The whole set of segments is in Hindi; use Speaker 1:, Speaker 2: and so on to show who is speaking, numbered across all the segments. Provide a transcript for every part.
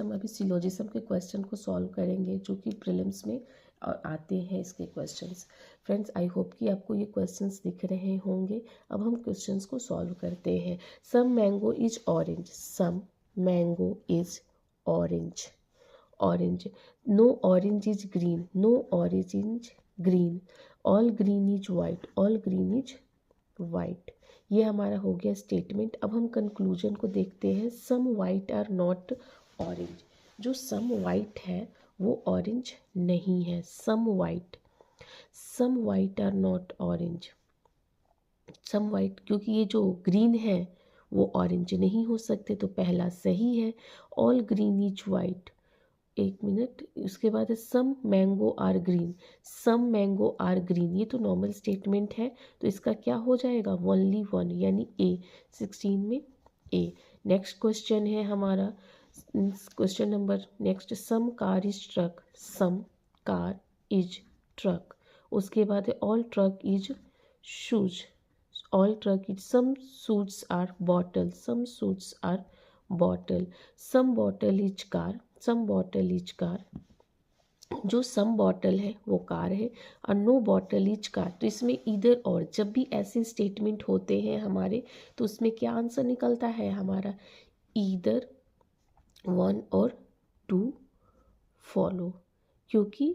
Speaker 1: हम अभी सिलोजिज्म के क्वेश्चन को सॉल्व करेंगे जो कि प्रीलिम्स में आते हैं इसके क्वेश्चंस। फ्रेंड्स, आई होप कि आपको ये क्वेश्चंस दिख रहे होंगे। अब हम क्वेश्चंस को सॉल्व करते हैं। Some mango is orange, some mango is orange, orange. No orange is green, no orange is green. All green is white, all green is white. ये हमारा हो गया स्टेटमेंट। अब हम कंक्लूजन को देखते हैं। Some white are not orange, जो सम वाइट है वो ऑरेंज नहीं है। Some white are not orange, some white, क्योंकि ये जो ग्रीन है वो ऑरेंज नहीं हो सकते, तो पहला सही है। ऑल ग्रीन इज वाइट, एक मिनट, उसके बाद है some mango are green, some mango are green. ये तो नॉर्मल स्टेटमेंट है, तो इसका क्या हो जाएगा, ओनली वन, यानी ए, 16 में ए। नेक्स्ट क्वेश्चन है हमारा question number next, some car is truck, some car is truck. उसके बाद है all truck is shoes, all truck is, some suits are bottle, some suits are bottle. Some bottle is car, some bottle is car. जो सम बॉटल है वो कार है और नो बॉटल इज कार। तो इसमें इधर और, जब भी ऐसे स्टेटमेंट होते हैं हमारे, तो उसमें क्या आंसर निकलता है हमारा, इधर वन और टू फॉलो, क्योंकि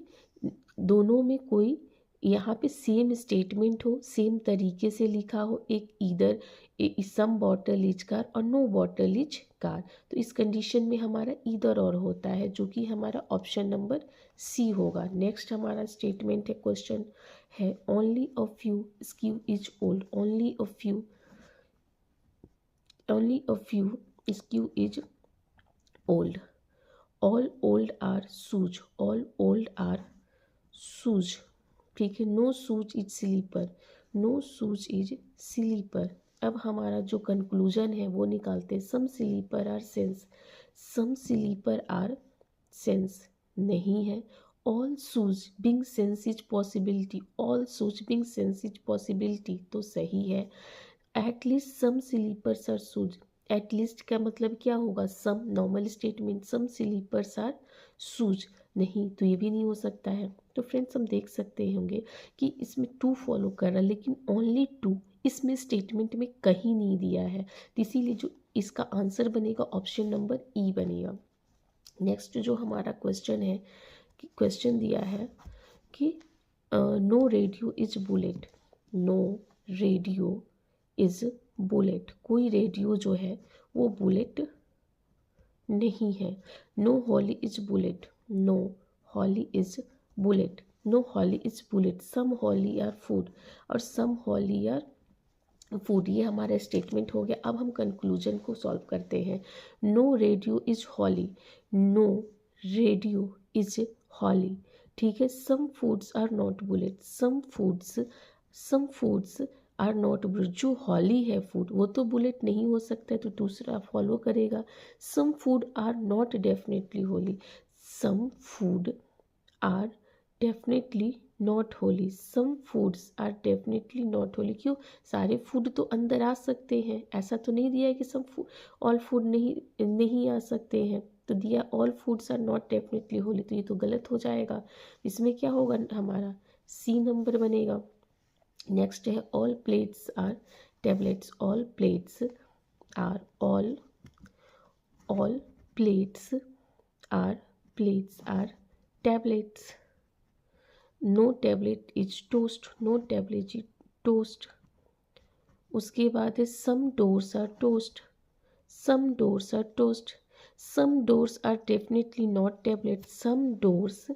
Speaker 1: दोनों में कोई यहाँ पे सेम स्टेटमेंट हो, सेम तरीके से लिखा हो, एक इधर सम बॉटल इज कार और नो बॉटल इज कार। तो इस कंडीशन में हमारा इधर और होता है, जो कि हमारा ऑप्शन नंबर सी होगा। नेक्स्ट हमारा स्टेटमेंट है, क्वेश्चन है, only a few skew is old, only a few, only a few skew is old. All old are shoes, all old are shoes, ठीक है। No shoes is slipper, no shoes is slipper. अब हमारा जो कंक्लूजन है वो निकालते हैं। Some slipper are sense, some slipper are sense नहीं है। All shoes being sense is possibility, all shoes being sense is possibility, तो सही है। At least some slippers are shoes, at least का मतलब क्या होगा, some, normal statement, some slippers are shoes, नहीं, तो ये भी नहीं हो सकता है। तो फ्रेंड्स, हम देख सकते होंगे कि इसमें टू फॉलो कर रहा है, लेकिन ओनली टू इसमें स्टेटमेंट में कहीं नहीं दिया है, तो इसीलिए जो इसका आंसर बनेगा ऑप्शन नंबर ई बनेगा। नेक्स्ट जो हमारा क्वेश्चन है, कि क्वेश्चन दिया है कि no radio is bullet, no radio is bullet, कोई रेडियो जो है वो बुलेट नहीं है। No holly is bullet, no holly is bullet, no holly is bullet. Some holly are food और सम हॉली आर फूड, ये हमारा स्टेटमेंट हो गया। अब हम कंक्लूजन को सॉल्व करते हैं। No radio is holy, no radio is holy, ठीक है। Some foods are not bullet, some foods are not bullet, जो हॉली है फूड वो तो बुलेट नहीं हो सकता है, तो दूसरा फॉलो करेगा। Some food are not definitely holy, some food are definitely not holy, some foods are definitely not holy. क्यों, सारे फूड तो अंदर आ सकते हैं, ऐसा तो नहीं दिया है कि सब फूड, ऑल फूड नहीं आ सकते हैं, तो दिया all foods are not definitely holy, तो ये तो गलत हो जाएगा। इसमें क्या होगा हमारा, सी नंबर बनेगा। नेक्स्ट है all plates are tablets, all plates are all plates are tablets. No tablet is toast, no tablet is toast. उसके बाद है some doors are toast, some doors are toast. Some doors are definitely not tablet, some doors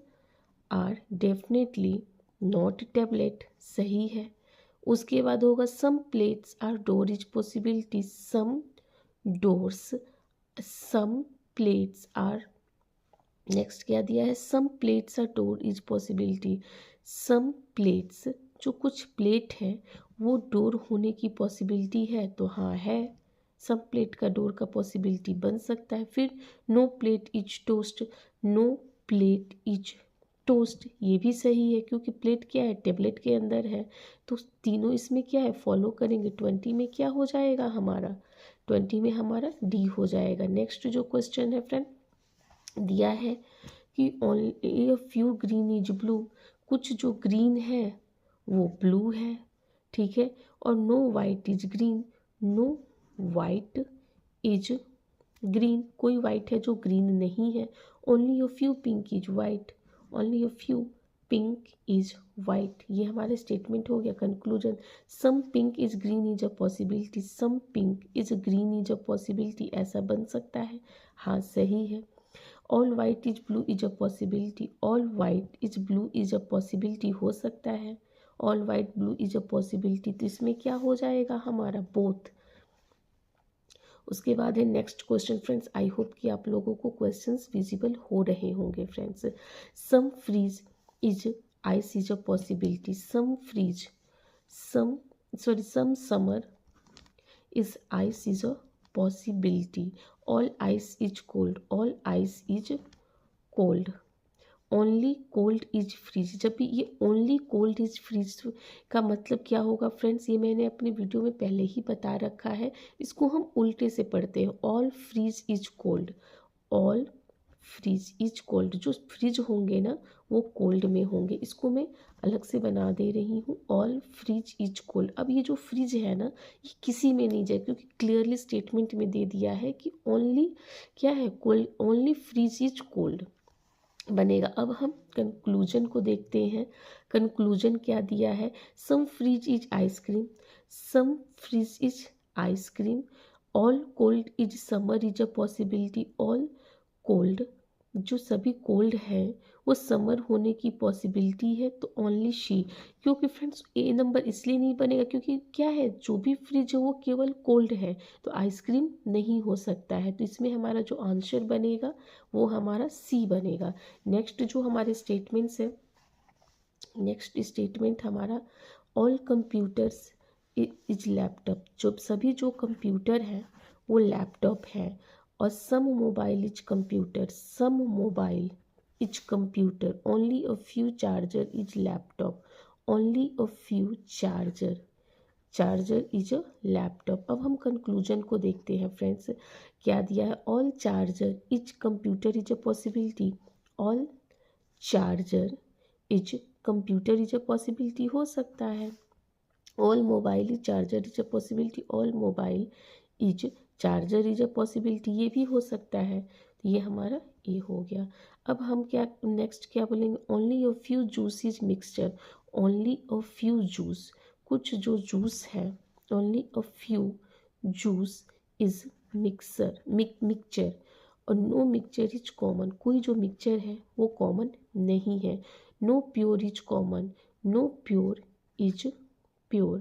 Speaker 1: are definitely not tablet, सही है। उसके बाद होगा some plates are door is possibility, some doors, some plates are, next क्या दिया है, some plates are door is possibility. Some plates, जो कुछ प्लेट है वो डोर होने की पॉसिबिलिटी है, तो हाँ है, सम प्लेट का डोर का पॉसिबिलिटी बन सकता है। फिर no plate is toast, no plate is toast, ये भी सही है, क्योंकि प्लेट क्या है, टेबलेट के अंदर है, तो तीनों इसमें क्या है, फॉलो करेंगे। 20 में क्या हो जाएगा हमारा, 20 में हमारा डी हो जाएगा। नेक्स्ट जो क्वेश्चन है फ्रेंड, दिया है कि only a few green is blue, कुछ जो ग्रीन है वो ब्लू है, ठीक है। और no white is green, no white is green, कोई वाइट है जो ग्रीन नहीं है। Only a few pink is white, only a few pink is white, ये हमारा स्टेटमेंट हो गया। Conclusion, some pink is green is a possibility, some pink is green is a possibility, ऐसा बन सकता है, हाँ सही है। All white is blue is a possibility, all white is blue is a possibility हो सकता है, all white blue is a possibility, तो इसमें क्या हो जाएगा हमारा बोथ। उसके बाद है next question friends, I hope कि आप लोगों को क्वेश्चंस विजिबल हो रहे होंगे friends. Some freeze is ice is a possibility, some freeze, some summer is ice is a possibility, all ice is cold, all ice is cold, only cold is freeze। जब भी ये only cold is freeze का मतलब क्या होगा फ्रेंड्स, ये मैंने अपने वीडियो में पहले ही बता रखा है, इसको हम उल्टे से पढ़ते हैं। all freeze is cold, all freeze is cold, जो फ्रिज होंगे ना वो कोल्ड में होंगे, इसको मैं अलग से बना दे रही हूँ। ऑल फ्रिज इज कोल्ड, अब ये जो फ्रिज है ना ये किसी में नहीं जाए, क्योंकि क्लियरली स्टेटमेंट में दे दिया है कि ओनली क्या है, cold, only fridge is cold बनेगा। अब हम कंक्लूजन को देखते हैं, कंक्लूजन क्या दिया है, some fridge is ice cream, some fridge is ice cream, all cold is summer is a possibility, all cold, जो सभी कोल्ड है वो समर होने की पॉसिबिलिटी है, तो ओनली शी, क्योंकि फ्रेंड्स ए नंबर इसलिए नहीं बनेगा क्योंकि क्या है, जो भी फ्रिज है वो केवल कोल्ड है, तो आइसक्रीम नहीं हो सकता है, तो इसमें हमारा जो आंसर बनेगा वो हमारा सी बनेगा। नेक्स्ट जो हमारे स्टेटमेंट्स है, नेक्स्ट स्टेटमेंट हमारा ऑल कंप्यूटर्स इज लैपटॉप, जो सभी जो कंप्यूटर हैं वो लैपटॉप है। और some mobile is computer, some mobile is computer, only a few charger is laptop, only a few charger, charger is a laptop. अब हम कंक्लूजन को देखते हैं फ्रेंड्स, क्या दिया है, all charger is computer is a possibility, all charger is computer is a possibility हो सकता है, all mobile is charger is a possibility, all mobile is charger is a possibility, ये भी हो सकता है, तो ये हमारा ए हो गया। अब हम क्या नेक्स्ट क्या बोलेंगे, only a few juice is mixture, only a few juice, कुछ जो जूस है, only a few juice is mixture, और नो मिक्सचर इज कॉमन, कोई जो मिक्सचर है वो कॉमन नहीं है, no pure is common, no pure is pure,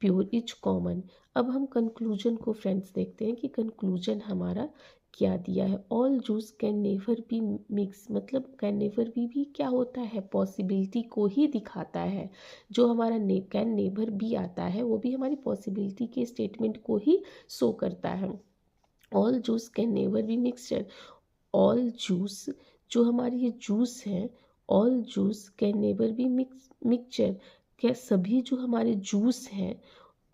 Speaker 1: pure is common. अब हम कंक्लूजन को फ्रेंड्स देखते हैं कि कंक्लूजन हमारा क्या दिया है, all juice can never be mix, मतलब कैन नेवर भी क्या होता है, पॉसिबिलिटी को ही दिखाता है, जो हमारा कैन नेवर भी आता है वो भी हमारी पॉसिबिलिटी के स्टेटमेंट को ही शो करता है। All juice can never be mixture, all juice, जो हमारी ये जूस है, all juice can never be mixture, क्या सभी जो हमारे जूस हैं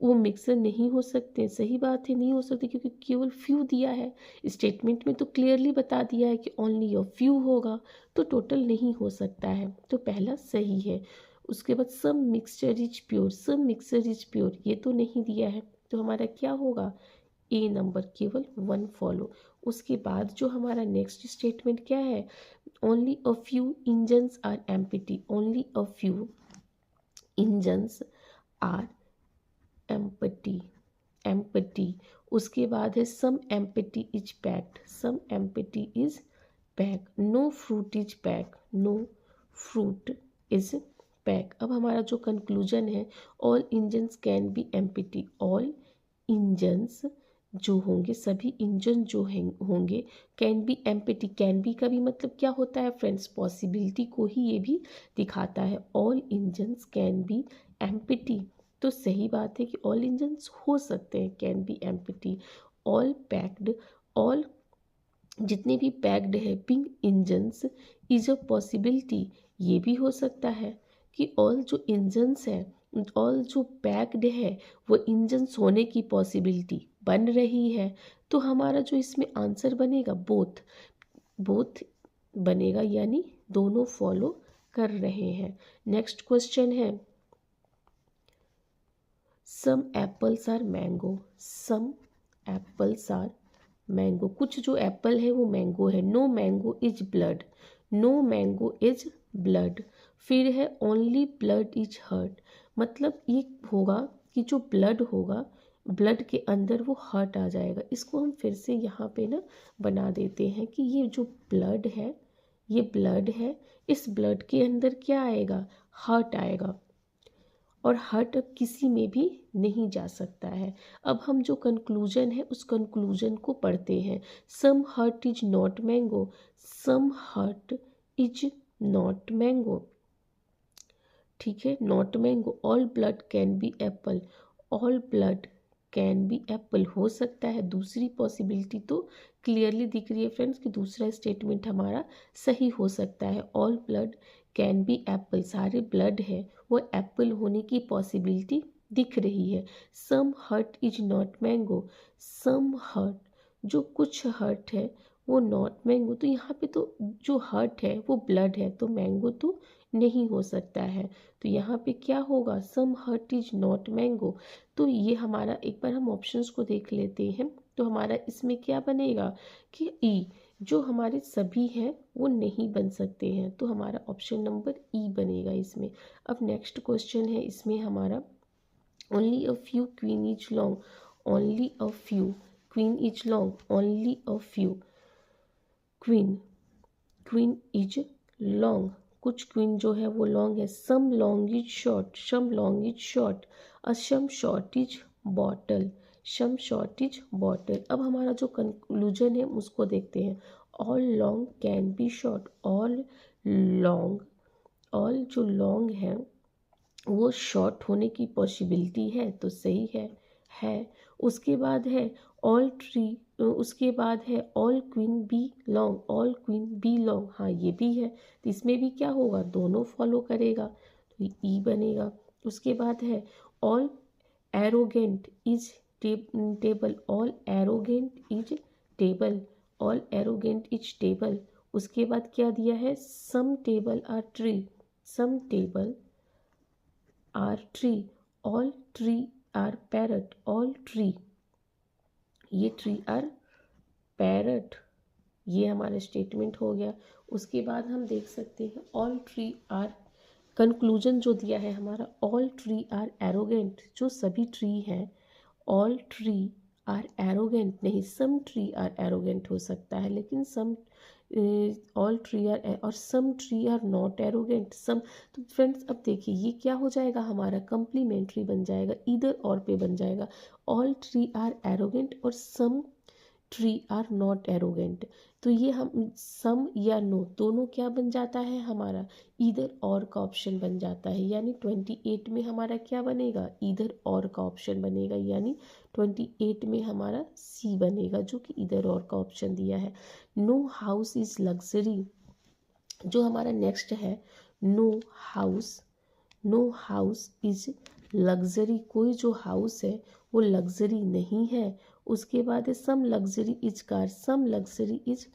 Speaker 1: वो मिक्सर नहीं हो सकते, सही बात है नहीं हो सकते, क्योंकि केवल फ्यू दिया है, स्टेटमेंट में तो क्लियरली बता दिया है कि ओनली अ फ्यू होगा, तो टोटल नहीं हो सकता है, तो पहला सही है। उसके बाद some mixture is pure, some mixer is pure, ये तो नहीं दिया है, तो हमारा क्या होगा, ए नंबर, केवल वन फॉलो। उसके बाद जो हमारा नेक्स्ट स्टेटमेंट क्या है, only a few engines are empty, only a few engines are empty, empty. उसके बाद है some empty is packed, some empty is pack, no fruit is pack, no fruit is pack. अब हमारा जो कंक्लूजन है, all engines can be empty, all engines जो होंगे, सभी इंजन जो होंगे, can be empty, can be का भी मतलब क्या होता है फ्रेंड्स, पॉसिबिलिटी को ही ये भी दिखाता है, all engines can be empty, तो सही बात है कि ऑल इंजन्स हो सकते हैं, can be empty. All packed, all जितने भी पैक्ड है being engines is a possibility, ये भी हो सकता है कि ऑल जो इंजन्स है, ऑल जो पैक्ड है वो इंजन्स होने की पॉसिबिलिटी बन रही है, तो हमारा जो इसमें आंसर बनेगा बोथ, बोथ बनेगा, यानी दोनों फॉलो कर रहे हैं। नेक्स्ट क्वेश्चन है some apples are mango, some apples are mango, कुछ जो एप्पल है वो मैंगो है। No mango is blood, no mango is blood. फिर है ओनली ब्लड इज हर्ट, मतलब ये होगा कि जो ब्लड होगा, ब्लड के अंदर वो हर्ट आ जाएगा। इसको हम फिर से यहाँ पे ना बना देते हैं कि ये जो ब्लड है, ये ब्लड है, इस ब्लड के अंदर क्या आएगा, हर्ट आएगा, और हर्ट अब किसी में भी नहीं जा सकता है। अब हम जो कंक्लूजन है उस कंक्लूजन को पढ़ते हैं। Some hurt is not mango, some hurt is not mango, ठीक है, not mango. All blood can be apple, all blood can be apple हो सकता है। दूसरी पॉसिबिलिटी तो क्लियरली दिख रही है फ्रेंड्स कि दूसरा स्टेटमेंट हमारा सही हो सकता है। All blood can be apple, सारे ब्लड है वो एप्पल होने की पॉसिबिलिटी दिख रही है। Some hurt is not mango, some hurt, जो कुछ हर्ट है वो नॉट मैंगो, तो यहाँ पे तो जो हर्ट है वो ब्लड है, तो मैंगो तो नहीं हो सकता है। तो यहाँ पे क्या होगा, सम हर्ट इज नॉट मैंगो। तो ये हमारा, एक बार हम ऑप्शंस को देख लेते हैं, तो हमारा इसमें क्या बनेगा कि ई, जो हमारे सभी हैं वो नहीं बन सकते हैं, तो हमारा ऑप्शन नंबर ई बनेगा इसमें। अब नेक्स्ट क्वेश्चन है इसमें हमारा only a few queen is long, only a few queen is long, only a few queen, queen is long, कुछ क्वीन जो है वो लॉन्ग है। Some long is short, some long is short, some short is bottle, some short is bottle. अब हमारा जो कंक्लूजन है उसको देखते हैं। All long can be short, all long, all जो लॉन्ग है वो शॉर्ट होने की पॉसिबिलिटी है, तो सही है। उसके बाद है ऑल ट्री, उसके बाद है all queen belong, all queen belong, हाँ ये भी है, तो इसमें भी क्या होगा, दोनों फॉलो करेगा, तो ई बनेगा। उसके बाद है all arrogant is table, all arrogant is table, all arrogant is table. उसके बाद क्या दिया है, some table are tree, some table are tree, all tree are parrot, all tree, ये ट्री आर पैरट, ये हमारा स्टेटमेंट हो गया। उसके बाद हम देख सकते हैं ऑल ट्री आर, कंक्लूजन जो दिया है हमारा, ऑल ट्री आर एरोगेंट, जो सभी ट्री हैं, ऑल ट्री आर एरोगेंट नहीं, सम ट्री आर एरोगेंट हो सकता है, लेकिन सम, ऑल ट्री आर, और सम ट्री आर नॉट एरोगेंट, सम। तो फ्रेंड्स अब देखिए ये क्या हो जाएगा, हमारा कंप्लीमेंट्री बन जाएगा, इधर और पे बन जाएगा। ऑल ट्री आर एरोगेंट और सम ट्री आर नॉट एरोगेंट, तो ये हम सम या नो दोनों क्या बन जाता है हमारा, इधर और का ऑप्शन बन जाता है। यानी 28 में हमारा क्या बनेगा, इधर और का ऑप्शन बनेगा, यानी 28 में हमारा सी बनेगा, जो कि इधर और का ऑप्शन दिया है। नो हाउस इज लग्जरी, जो हमारा नेक्स्ट है, no house, no house is luxury, कोई जो हाउस है वो लग्जरी नहीं है। उसके बाद है some luxury is car, some luxury is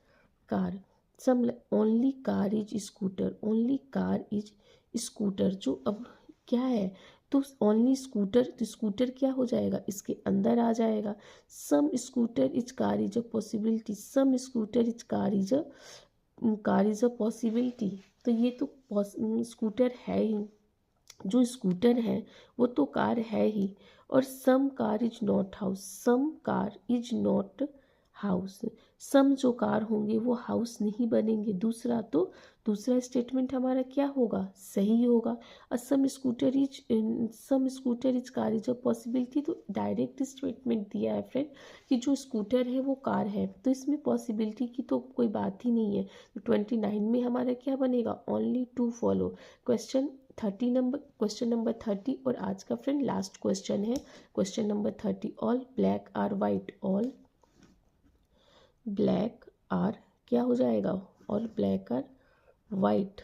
Speaker 1: car, some, only car is scooter, only car is scooter, जो अब क्या है, तो ओनली स्कूटर, तो स्कूटर क्या हो जाएगा, इसके अंदर आ जाएगा। Some scooter is car is a possibility, some scooter is car is a, car is a possibility, तो ये तो स्कूटर है ही, जो स्कूटर है वो तो कार है ही। और some car is not house, some car is not house, some जो कार होंगे वो हाउस नहीं बनेंगे। दूसरा तो दूसरा स्टेटमेंट हमारा क्या होगा, सही होगा। और some scooter is, some scooter is car is a possibility, तो डायरेक्ट स्टेटमेंट दिया है फ्रेंड कि जो स्कूटर है वो कार है, तो इसमें पॉसिबिलिटी की तो कोई बात ही नहीं है। तो 29 में हमारा क्या बनेगा, only two follow. Question 30 number, question number 30 और आज का फ्रेंड लास्ट क्वेश्चन है, question number 30। All black are white, all black are क्या हो जाएगा, ऑल ब्लैक आर वाइट,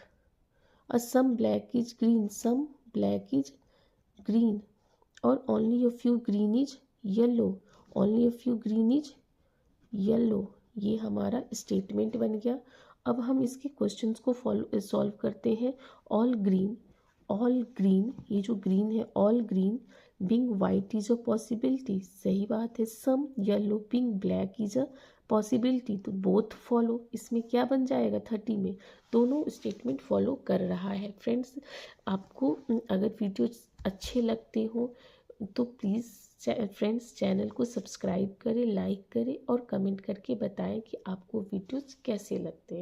Speaker 1: और some black is green, some black is green, और only a few green is yellow, only a few green is yellow, ये हमारा स्टेटमेंट बन गया। अब हम इसके क्वेश्चंस को सॉल्व करते हैं। ऑल ग्रीन, ये जो ग्रीन है, all green being white is a possibility, सही बात है। Some yellow being black is a possibility, तो बोथ फॉलो, इसमें क्या बन जाएगा 30 में, दोनों स्टेटमेंट फॉलो कर रहा है। फ्रेंड्स, आपको अगर वीडियो अच्छे लगते हो तो प्लीज़ फ्रेंड्स चैनल को सब्सक्राइब करें, लाइक करें और कमेंट करके बताएं कि आपको वीडियोस कैसे लगते हैं।